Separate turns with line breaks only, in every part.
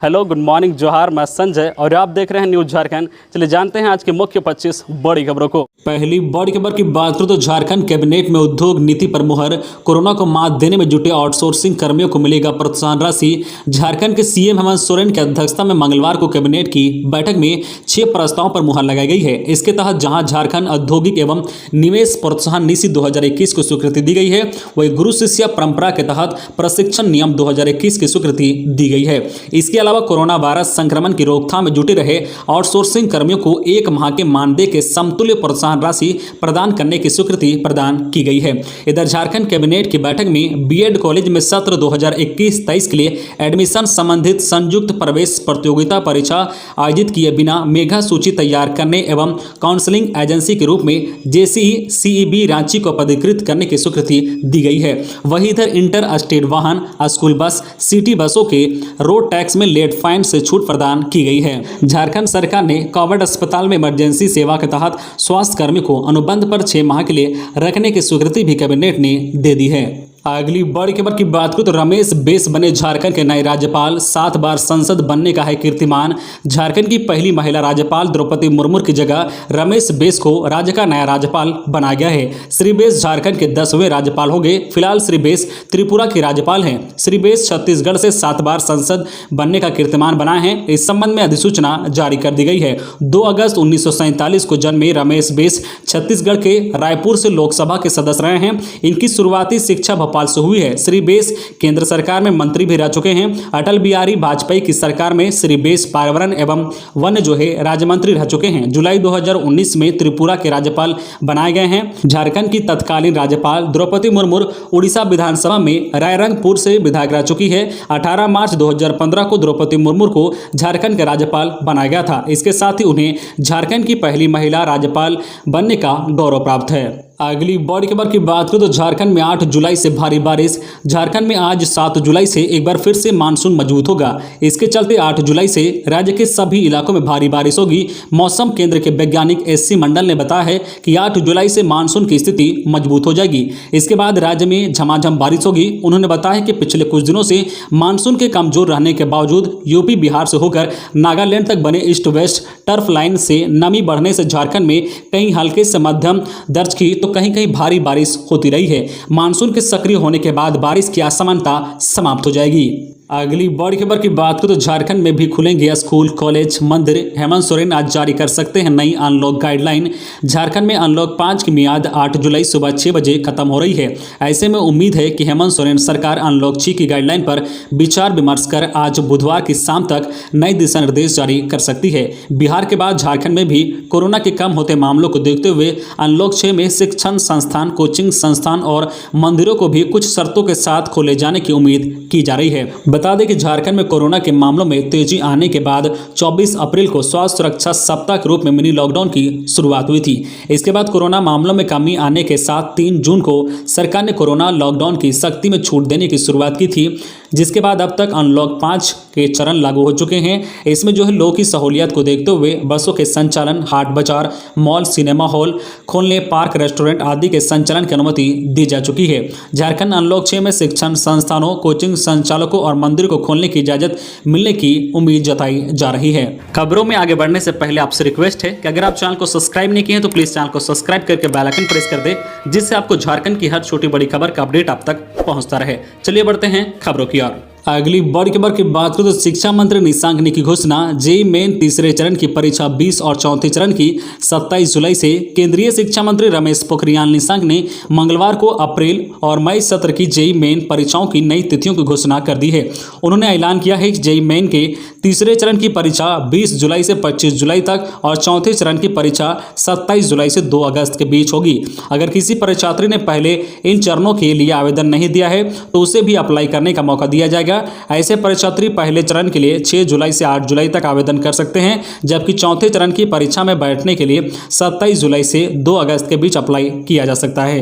Hello, good morning, जोहार। मैं संजय और आप देख रहे हैं न्यूज झारखंड। चलिए जानते हैं आज की मुख्य 25 बड़ी खबरों को। पहली बड़ी खबर की बात करूं तो झारखंड कैबिनेट में उद्योग नीति पर मुहर। कोरोना को मात देने में जुटे आउटसोर्सिंग कर्मियों को मिलेगा प्रोत्साहन राशि। झारखंड के सीएम हेमंत सोरेन की अध्यक्षता में मंगलवार को कैबिनेट की बैठक में 6 प्रस्तावों पर मुहर लगाई गई है। इसके तहत जहां झारखंड औद्योगिक एवं निवेश प्रोत्साहन नीति 2021 को स्वीकृति दी गई है, वही गुरु शिष्य परंपरा के तहत प्रशिक्षण नियम 2021 की स्वीकृति दी गई है। इसके अलावा कोरोना वायरस संक्रमण की रोकथाम में जुटे रहे आउटसोर्सिंग कर्मियों को 1 माह के मानदेय के समतुल्य प्रोत्साहन राशि प्रदान करने की स्वीकृति प्रदान की गई है। इधर झारखंड कैबिनेट की बैठक में बीएड कॉलेज में सत्र 2021-23 के लिए एडमिशन संबंधित संयुक्त प्रवेश प्रतियोगिता परीक्षा आयोजित किए बिना मेगा सूची तैयार करने एवं काउंसलिंग एजेंसी के रूप में जेसीई सीईबी रांची को पदाधिकृत करने की स्वीकृति दी गई है। वहीं इधर इंटर स्टेट वाहन, स्कूल बस, सिटी बसों के रोड टैक्स में लेट फाइन से छूट प्रदान की गई है। झारखंड सरकार ने कोविड अस्पताल में इमरजेंसी सेवा के तहत स्वास्थ्य कर्मी को अनुबंध पर 6 माह के लिए रखने की स्वीकृति भी कैबिनेट ने दे दी है। अगली बड़ी खबर की बात करूं तो रमेश बैस बने झारखंड के नए राज्यपाल। 7 बार संसद बनने का है कीर्तिमान। झारखंड की पहली महिला राज्यपाल द्रौपदी मुर्मू की जगह रमेश बैस को राज्य का नया राज्यपाल बनाया गया है। श्री बैस झारखंड के 10वें राज्यपाल होंगे। फिलहाल श्री बैस त्रिपुरा के राज्यपाल हैं। श्री बैस छत्तीसगढ़ से 7 बार संसद बनने का कीर्तिमान बनाए हैं। इस संबंध में अधिसूचना जारी कर दी गई है। 2 अगस्त 1947 को जन्मे रमेश बैस छत्तीसगढ़ के रायपुर से लोकसभा के सदस्य रहे हैं। इनकी शुरुआती शिक्षा भोपाल से हुई है। श्री बैस केंद्र सरकार में मंत्री भी रह चुके हैं। अटल बिहारी वाजपेयी की सरकार में श्री बैस पर्यावरण एवं वन राज्य मंत्री रह चुके हैं। जुलाई 2019 में त्रिपुरा के राज्यपाल बनाए गए हैं। झारखंड की तत्कालीन राज्यपाल द्रौपदी मुर्मू उड़ीसा विधानसभा में रायरंगपुर से विधायक रह चुकी है। 18 मार्च 2015 को द्रौपदी मुर्मू को झारखंड के राज्यपाल बनाया गया था। इसके साथ ही उन्हें झारखंड की पहली महिला राज्यपाल बनने का गौरव प्राप्त है। अगली बड़ी खबर की बात करें तो झारखंड में 8 जुलाई से भारी बारिश। झारखंड में आज 7 जुलाई से एक बार फिर से मानसून मजबूत होगा। इसके चलते 8 जुलाई से राज्य के सभी इलाकों में भारी बारिश होगी। मौसम केंद्र के वैज्ञानिक एससी मंडल ने बताया है कि 8 जुलाई से मानसून की स्थिति मजबूत हो जाएगी। इसके बाद राज्य में झमाझम बारिश होगी। उन्होंने बताया कि पिछले कुछ दिनों से मानसून के कमजोर रहने के बावजूद यूपी बिहार से होकर नागालैंड तक बने ईस्ट वेस्ट टर्फ लाइन से नमी बढ़ने से झारखंड में कहीं हल्के से मध्यम दर्ज की तो कहीं कहीं भारी बारिश होती रही है। मानसून के सक्रिय होने के बाद बारिश की असमानता समाप्त हो जाएगी। अगली बड़ी खबर की बात करें तो झारखंड में भी खुलेंगे स्कूल, कॉलेज, मंदिर। हेमंत सोरेन आज जारी कर सकते हैं नई अनलॉक गाइडलाइन। झारखंड में अनलॉक 5 की मियाद 8 जुलाई सुबह 6 बजे खत्म हो रही है। ऐसे में उम्मीद है कि हेमंत सोरेन सरकार अनलॉक 6 की गाइडलाइन पर विचार विमर्श कर आज बुधवार की शाम तक नए दिशा निर्देश जारी कर सकती है। बिहार के बाद झारखंड में भी कोरोना के कम होते मामलों को देखते हुए अनलॉक 6 में शिक्षण संस्थान, कोचिंग संस्थान और मंदिरों को भी कुछ शर्तों के साथ खोले जाने की उम्मीद की जा रही है। बता दें कि झारखंड में कोरोना के मामलों में तेजी आने के बाद 24 अप्रैल को स्वास्थ्य सुरक्षा सप्ताह के रूप में मिनी लॉकडाउन की शुरुआत हुई थी। इसके बाद कोरोना मामलों में कमी आने के साथ 3 जून को सरकार ने कोरोना लॉकडाउन की सख्ती में छूट देने की शुरुआत की थी, जिसके बाद अब तक अनलॉक 5 के चरण लागू हो चुके हैं। इसमें जो है लोगों की सहूलियत को देखते हुए बसों के संचालन, हाट बाजार, मॉल, सिनेमा हॉल खोलने, पार्क, रेस्टोरेंट आदि के संचालन की अनुमति दी जा चुकी है। झारखंड अनलॉक 6 में शिक्षण संस्थानों, कोचिंग संचालकों और मंदिर को खोलने की इजाजत मिलने की उम्मीद जताई जा रही है। खबरों में आगे बढ़ने से पहले आपसे रिक्वेस्ट है कि अगर आप चैनल को सब्सक्राइब नहीं किए हैं तो प्लीज चैनल को सब्सक्राइब करके बेल आइकन प्रेस कर दे, जिससे आपको झारखंड की हर छोटी बड़ी खबर का अपडेट आप तक पहुंचता रहे। चलिए बढ़ते हैं खबरों की ओर। अगली बड़ी खबर की बात करें तो शिक्षा मंत्री निशंक ने की घोषणा। जेईई मेन तीसरे चरण की परीक्षा 20 और चौथे चरण की 27 जुलाई से। केंद्रीय शिक्षा मंत्री रमेश पोखरियाल निशंक ने मंगलवार को अप्रैल और मई सत्र की जेईई मेन परीक्षाओं की नई तिथियों की घोषणा कर दी है। उन्होंने ऐलान किया है कि जेईई मेन के तीसरे चरण की परीक्षा 20 जुलाई से 25 जुलाई तक और चौथे चरण की परीक्षा 27 जुलाई से 2 अगस्त के बीच होगी। अगर किसी परीक्षार्थी ने पहले इन चरणों के लिए आवेदन नहीं दिया है तो उसे भी अप्लाई करने का मौका दिया जाएगा। ऐसे परीक्षार्थी पहले चरण के लिए 6 जुलाई से 8 जुलाई तक आवेदन कर सकते हैं, जबकि चौथे चरण की परीक्षा में बैठने के लिए 27 जुलाई से 2 अगस्त के बीच अप्लाई किया जा सकता है।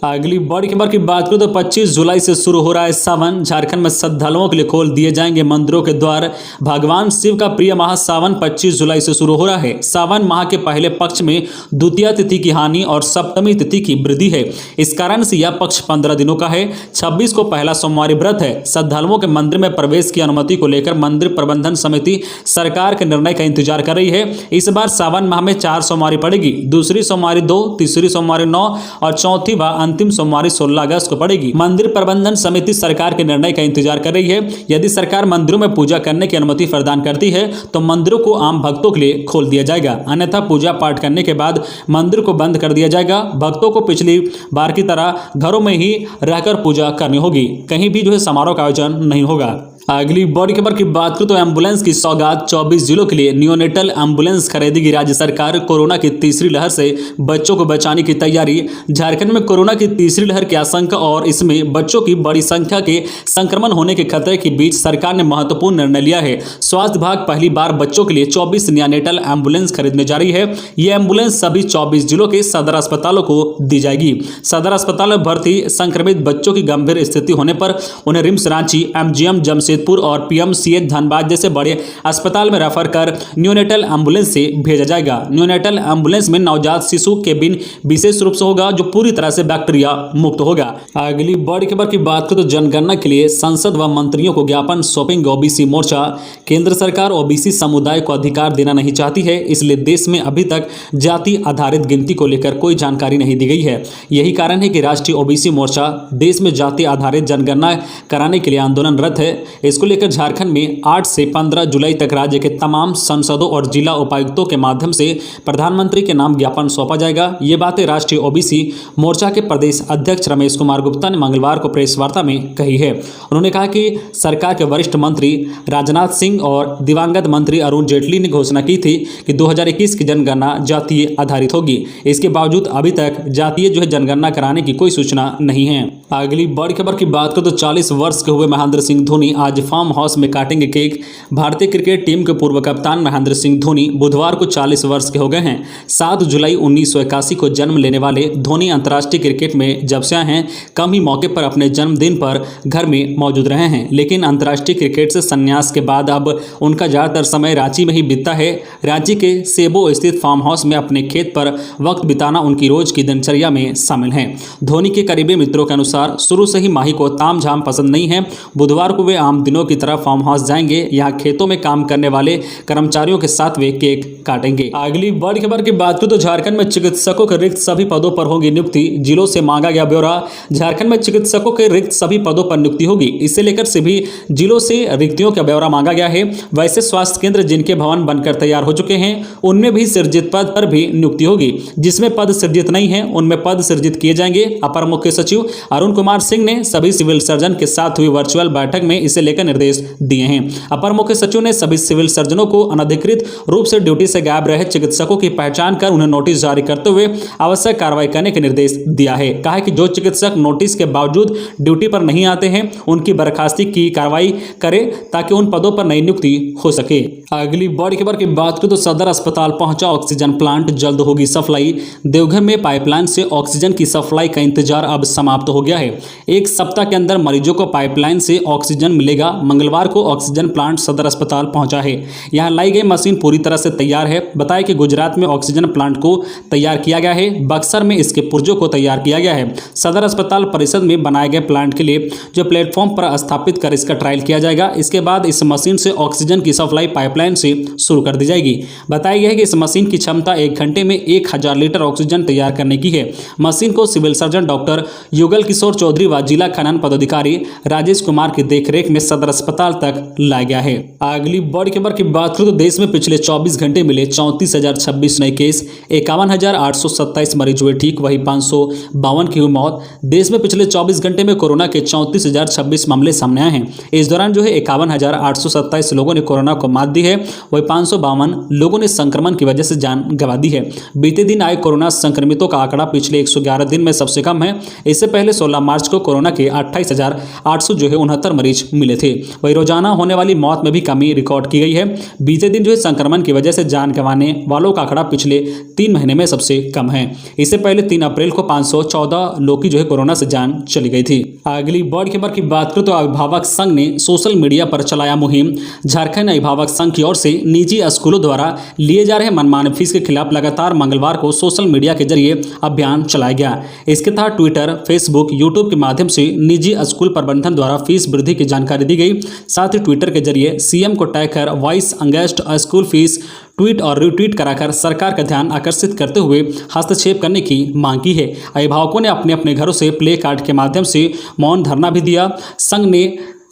अगली बड़ी खबर की बात करूं तो 25 जुलाई से शुरू हो रहा है सावन। झारखंड में श्रद्धालुओं के लिए खोल दिए जाएंगे मंदिरों के द्वार। भगवान शिव का प्रिय माह सावन 25 जुलाई से शुरू हो रहा है। सावन माह के पहले पक्ष में द्वितीया तिथि की हानि और सप्तमी तिथि की वृद्धि है। इस कारण से यह पक्ष 15 दिनों का है। 26 को पहला सोमवारी व्रत है। श्रद्धालुओं के मंदिर में प्रवेश की अनुमति को लेकर मंदिर प्रबंधन समिति सरकार के निर्णय का इंतजार कर रही है। इस बार सावन माह में 4 सोमवारी पड़ेगी। दूसरी सोमवारी 2, तीसरी सोमवारी 9 और चौथी व अंतिम सोमवारी 16 अगस्त को पड़ेगी। मंदिर प्रबंधन समिति सरकार के निर्णय का इंतजार कर रही है। यदि सरकार मंदिरों में पूजा करने की अनुमति प्रदान करती है तो मंदिरों को आम भक्तों के लिए खोल दिया जाएगा, अन्यथा पूजा पाठ करने के बाद मंदिर को बंद कर दिया जाएगा। भक्तों को पिछली बार की तरह घरों में ही रहकर पूजा करनी होगी। कहीं भी समारोह का आयोजन नहीं होगा। अगली बड़ी खबर की बात करूं तो एम्बुलेंस की सौगात 24 जिलों के लिए नियोनेटल एम्बुलेंस खरीदेगी राज्य सरकार। कोरोना की तीसरी लहर से बच्चों को बचाने की तैयारी। झारखंड में कोरोना की तीसरी लहर की आशंका और इसमें बच्चों की बड़ी संख्या के संक्रमण होने के खतरे के बीच सरकार ने महत्वपूर्ण निर्णय लिया है। स्वास्थ्य विभाग पहली बार बच्चों के लिए 24 नियोनेटल एम्बुलेंस खरीदने जा रही है। यह एम्बुलेंस सभी 24 जिलों के सदर अस्पतालों को दी जाएगी। सदर अस्पताल में भर्ती संक्रमित बच्चों की गंभीर स्थिति होने पर उन्हें रिम्स रांची, एमजीएम जमशेदपुर और पीएमसीएच धनबाद जैसे बड़े अस्पताल में रेफर कर नियोनेटल एम्बुलेंस से भेजा जाएगा। नियोनेटल एम्बुलेंस में नवजात शिशु केबिन विशेष रूप से होगा जो पूरी तरह से बैक्टीरिया मुक्त होगा। अगली बड़ी खबर की बात करें तो जनगणना के लिए संसद व मंत्रियों को ज्ञापन सौंपेंगे ओबीसी मोर्चा। केंद्र सरकार ओबीसी समुदाय को अधिकार देना नहीं चाहती है, इसलिए देश में अभी तक जाति आधारित गिनती को लेकर कोई जानकारी नहीं दी गई है। यही कारण है कि राष्ट्रीय ओबीसी मोर्चा देश में जाति आधारित जनगणना कराने के लिए आंदोलनरत है। इसको लेकर झारखंड में 8 से 15 जुलाई तक राज्य के तमाम सांसदों और जिला उपायुक्तों के माध्यम से प्रधानमंत्री के नाम ज्ञापन सौंपा जाएगा। ये बातें राष्ट्रीय ओबीसी मोर्चा के प्रदेश अध्यक्ष रमेश कुमार गुप्ता ने मंगलवार को प्रेस वार्ता में कही है। उन्होंने कहा कि सरकार के वरिष्ठ मंत्री राजनाथ सिंह और दिवंगत मंत्री अरुण जेटली ने घोषणा की थी कि 2021 की जनगणना जातीय आधारित होगी। इसके बावजूद अभी तक जातीय जनगणना कराने की कोई सूचना नहीं है। अगली बड़ी खबर की बात करें तो 40 वर्ष के हुए महेंद्र सिंह धोनी आज फार्म हाउस में काटेंगे केक। भारतीय क्रिकेट टीम के पूर्व कप्तान महेंद्र सिंह धोनी बुधवार को 40 वर्ष के हो गए हैं। 7 जुलाई 1981 को जन्म लेने वाले धोनी अंतर्राष्ट्रीय क्रिकेट में जब से आए हैं, कम ही मौके पर अपने जन्मदिन पर घर में मौजूद रहे हैं। लेकिन अंतर्राष्ट्रीय क्रिकेट से संन्यास के बाद अब उनका ज़्यादातर समय रांची में ही बीतता है। रांची के सेबो स्थित फार्म हाउस में अपने खेत पर वक्त बिताना उनकी रोज की दिनचर्या में शामिल है। धोनी के करीबी मित्रों के अनुसार शुरू से ही माही को तामझाम पसंद नहीं है। बुधवार को वे आम दिनों की तरह फार्म हाउस जाएंगे। यहाँ खेतों में काम करने वाले कर्मचारियों के साथ वे केक काटेंगे। अगली बड़ी खबर की बात करें तो झारखंड में चिकित्सकों के रिक्त सभी पदों पर होगी नियुक्ति। जिलों से मांगा गया ब्यौरा। झारखंड में चिकित्सकों के रिक्त सभी पदों पर नियुक्ति होगी। इसे लेकर सभी जिलों से रिक्तियों का ब्यौरा मांगा गया है। वैसे स्वास्थ्य केंद्र जिनके भवन बनकर तैयार हो चुके हैं उनमें भी सृजित पद पर भी नियुक्ति होगी। जिसमें पद सृजित नहीं है उनमें पद सृजित किए जाएंगे। अपर मुख्य सचिव अरुण कुमार सिंह ने सभी सिविल सर्जन के साथ हुई वर्चुअल बैठक में इसे लेकर निर्देश दिए हैं। अपर मुख्य सचिव ने सभी सिविल सर्जनों को अनधिकृत रूप से ड्यूटी से गायब रहे चिकित्सकों की पहचान कर उन्हें नोटिस जारी करते हुए आवश्यक कार्रवाई करने के निर्देश दिया है। कहा है कि जो चिकित्सक नोटिस के बावजूद ड्यूटी पर नहीं आते हैं उनकी बर्खास्ती की कार्रवाई करे ताकि उन पदों पर नई नियुक्ति हो सके। अगली बड़ी खबर की बात करें तो सदर अस्पताल पहुंचा ऑक्सीजन प्लांट, जल्द होगी सप्लाई। देवघर में पाइपलाइन से ऑक्सीजन की सप्लाई का इंतजार अब समाप्त हो गया है। एक सप्ताह के अंदर मरीजों को पाइपलाइन से ऑक्सीजन मिलेगा। मंगलवार को ऑक्सीजन प्लांट सदर अस्पताल पहुंचा है। यहां लाई गई मशीन पूरी तरह से तैयार है। बताया कि गुजरात में ऑक्सीजन प्लांट को तैयार किया गया है। बक्सर में इसके पुर्जों को तैयार किया गया है। सदर अस्पताल परिसर में बनाए गए प्लांट के लिए जो प्लेटफॉर्म पर स्थापित कर इसका ट्रायल किया जाएगा। इसके बाद इस मशीन से ऑक्सीजन की सप्लाई पाइपलाइन से शुरू कर दी जाएगी। बताया गया है कि इस मशीन की क्षमता 1 घंटे में 1000 लीटर ऑक्सीजन तैयार करने की है। मशीन को civil surgeon doctor Yugal Kishore Chaudhary व जिला खनन पदाधिकारी राजेश कुमार की देखरेख में सदर अस्पताल तक लाया गया है। अगली बड़ी खबर की बात करें तो देश में पिछले 24 घंटे मिले 34,026 नए केस, 51,827 मरीज हुए ठीक, वही 552 की हुई मौत। देश में पिछले 24 घंटे में कोरोना के 34,026 मामले सामने आए हैं। इस दौरान 51,827 लोगों ने कोरोना को मात दी है, वही 552 लोगों ने संक्रमण की वजह से जान गंवा दी है। बीते दिन आए कोरोना संक्रमितों का आंकड़ा पिछले 111 दिन में सबसे कम है। इससे पहले 16 मार्च को कोरोना के 28,869 मरीज मिले मिले थे। वही रोजाना होने वाली मौत में भी कमी रिकॉर्ड की गई है। बीते दिन जो है संक्रमण की वजह से जान गंवाने वालों का आंकड़ा पिछले 3 महीने में सबसे कम है। इससे पहले 3 अप्रैल को 514 लोगों की जो है कोरोना से जान चली गई थी। अगली बड़ी खबर की बात करें तो अभिभावक संघ ने सोशल मीडिया पर चलाया मुहिम। झारखंड अभिभावक संघ की ओर से निजी स्कूलों द्वारा लिए जा रहे मनमानी फीस के खिलाफ लगातार मंगलवार को सोशल मीडिया के जरिए अभियान चलाया गया। इसके तहत ट्विटर, फेसबुक, यूट्यूब के माध्यम से निजी स्कूल प्रबंधन द्वारा फीस वृद्धि की जानकारी दी गई। साथ ही ट्विटर के जरिए सीएम को टैग कर voice against school fees tweet और रिट्वीट कराकर सरकार का ध्यान आकर्षित करते हुए हस्तक्षेप करने की मांग की है। अभिभावकों ने अपने अपने घरों से प्ले कार्ड के माध्यम से मौन धरना भी दिया। संघ ने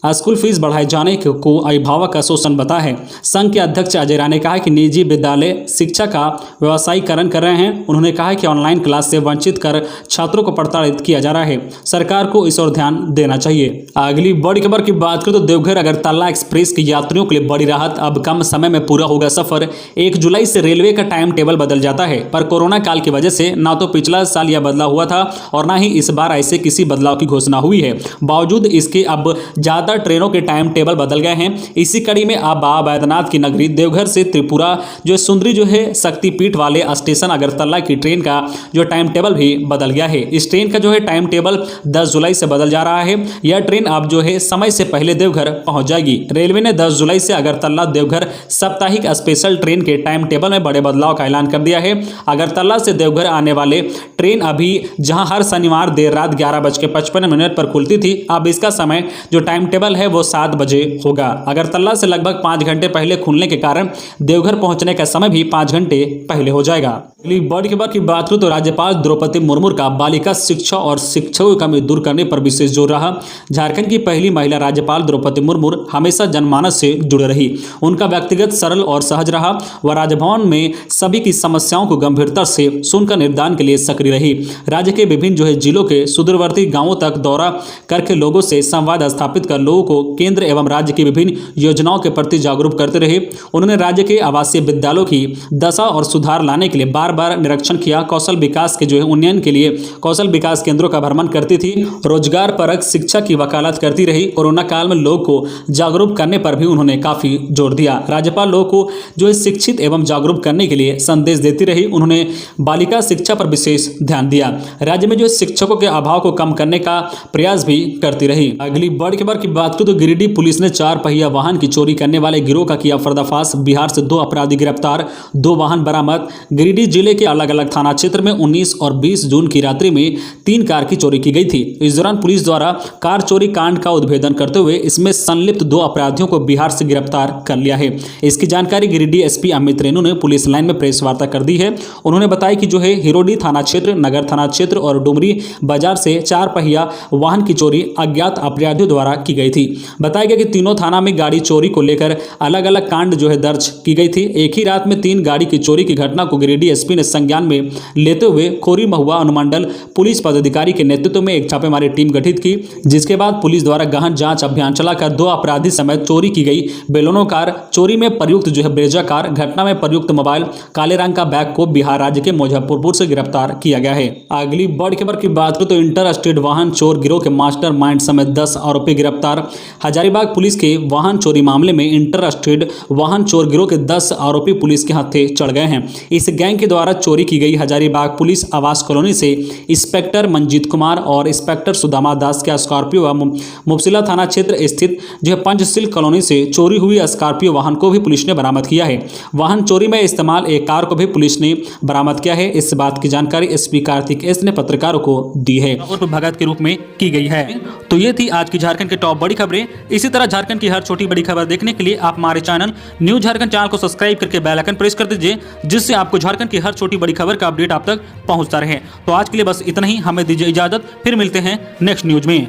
स्कूल फीस बढ़ाए जाने को अभिभावक का शोषण बताया है। संघ के अध्यक्ष अजय राय ने कहा कि निजी विद्यालय शिक्षा का व्यवसायीकरण कर रहे हैं। उन्होंने कहा कि ऑनलाइन क्लास से वंचित कर छात्रों को प्रताड़ित किया जा रहा है। सरकार को इस ओर ध्यान देना चाहिए। अगली बड़ी खबर की बात करें तो देवघर अगरतला एक्सप्रेस के यात्रियों के लिए बड़ी राहत। अब कम समय में पूरा होगा सफर। 1 जुलाई से रेलवे का टाइम टेबल बदल जाता है, पर कोरोना काल की वजह से ना तो पिछला साल यह बदलाव हुआ था और ना ही इस बार ऐसे किसी बदलाव की घोषणा हुई है। बावजूद इसके अब ज्यादा ट्रेनों के टाइम टेबल बदल गए हैं। इसी कड़ी में अब बाबा बैद्यनाथ की नगरी देवघर से त्रिपुरा जो सुंदरी जो है शक्तिपीठ वाले स्टेशन अगरतला की ट्रेन का जो टाइम टेबल भी बदल गया है। इस ट्रेन का जो है टाइम टेबल 10 जुलाई से बदल जा रहा है। यह ट्रेन अब जो है समय से पहले देवघर पहुंच जाएगी। रेलवे ने 10 जुलाई से अगरतला देवघर साप्ताहिक स्पेशल ट्रेन के टाइम टेबल में बड़े बदलाव का ऐलान कर दिया है। अगरतला से देवघर आने वाले ट्रेन अभी जहां हर शनिवार देर रात 11:55 पर खुलती थी, अब इसका समय जो टाइम टेबल है वो 7 बजे होगा। अगरतला से लगभग 5 घंटे पहले खुलने के कारण देवघर पहुंचने का समय भी 5 घंटे पहले हो जाएगा। अगली बड़ी खबर की बात करें तो राज्यपाल द्रौपदी मुर्मू का बालिका शिक्षा और शिक्षकों की कमी दूर करने पर विशेष जोर रहा। झारखंड की पहली महिला राज्यपाल द्रौपदी मुर्मू हमेशा जनमानस से जुड़े रही। उनका व्यक्तिगत सरल और सहज रहा। वह राजभवन में सभी की समस्याओं को गंभीरता से सुनकर निर्दान के लिए सक्रिय रही। राज्य के विभिन्न जो है जिलों के सुदूरवर्ती गांवों तक दौरा करके लोगों से संवाद स्थापित कर लोगों को केंद्र एवं राज्य की विभिन्न योजनाओं के प्रति जागरूक करते रहे। उन्होंने राज्य के आवासीय विद्यालयों की दशा और सुधार लाने के लिए बार बार निरीक्षण किया। कौशल विकास के जो है उन्नयन के लिए कौशल विकास केंद्रों का भ्रमण करती थी। रोजगार परक शिक्षा की वकालत करती रही। कोरोना काल में लोगों को जागरूक करने पर भी उन्होंने काफी जोर दिया। राज्यपाल लोगों को जो है शिक्षित एवं जागरूक करने के लिए संदेश देती रही। उन्होंने बालिका शिक्षा पर विशेष ध्यान दिया। राज्य में जो शिक्षकों के अभाव को कम करने का प्रयास भी करती रही। अगली बड़ी खबर की बात करें तो गिरिडीह पुलिस ने 4 पहिया वाहन की चोरी करने वाले गिरोह का किया पर्दाफाश। बिहार से 2 अपराधी गिरफ्तार, 2 वाहन बरामद। गिरिडीह जिले के अलग अलग थाना क्षेत्र में 19 और 20 जून की रात्रि में 3 कार की चोरी की गई थी। इस दौरान पुलिस द्वारा कार चोरी कांड का उद्भेदन करते हुए इसमें संलिप्त 2 अपराधियों को बिहार से गिरफ्तार कर लिया है। इसकी जानकारी गिरिडीह एसपी अमित रेणु ने पुलिस लाइन में प्रेस वार्ता कर दी है। उन्होंने बताया कि जो है हिरोडी थाना क्षेत्र, नगर थाना क्षेत्र और डुमरी बाजार से 4 पहिया वाहन की चोरी अज्ञात अपराधियों द्वारा की गई थी। बताया गया कि तीनों थाना में गाड़ी चोरी को लेकर अलग अलग कांड जो है दर्ज की गई थी। एक ही रात में 3 गाड़ी की चोरी की घटना को गिरिडीह एसपी ने संज्ञान में लेते हुए खोरी महुआ अनुमंडल पुलिस पदाधिकारी के नेतृत्व में एक छापेमारी टीम गठित की, जिसके बाद पुलिस द्वारा गहन जांच अभियान चलाकर 2 अपराधी समेत चोरी की गई बेलोनो कार, चोरी में प्रयुक्त जो है ब्रेजा कार, घटना में प्रयुक्त मोबाइल, काले रंग का बैग को बिहार राज्य के मुजफ्फरपुर से गिरफ्तार किया गया है। अगली बड़ी खबर की बात करें तो इंटर स्टेट वाहन चोर गिरोह के मास्टर माइंड समेत 10 आरोपी गिरफ्तार। हजारीबाग पुलिस के वाहन चोरी मामले में इंटर स्टेट वाहन चोर गिरोह के 10 आरोपी पुलिस के हत्थे चढ़ गए हैं। इस गैंग के द्वारा चोरी की गई हजारीबाग पुलिस आवास कॉलोनी से इंस्पेक्टर मंजीत कुमार और इंस्पेक्टर सुदामा दास के स्कॉर्पियो व मुफसिला थाना क्षेत्र स्थित जो है पंचशील कॉलोनी से चोरी हुई स्कॉर्पियो वाहन को भी पुलिस ने बरामद किया है। वाहन चोरी में इस्तेमाल एक कार को भी पुलिस ने बरामद किया है। इस बात की जानकारी एसपी कार्तिक एस ने पत्रकारों को दी है और भगत के रूप में की गई है। तो ये थी आज की झारखंड के टॉप बड़ी खबरें। इसी तरह झारखंड की हर छोटी बड़ी खबर देखने के लिए आप हमारे चैनल न्यूज झारखंड चैनल को सब्सक्राइब करके बेल आइकन प्रेस कर दीजिए, जिससे आपको झारखंड की हर छोटी बड़ी खबर का अपडेट आप तक पहुंचता रहे। तो आज के लिए बस इतना ही, हमें दीजिए इजाजत, फिर मिलते हैं नेक्स्ट न्यूज में।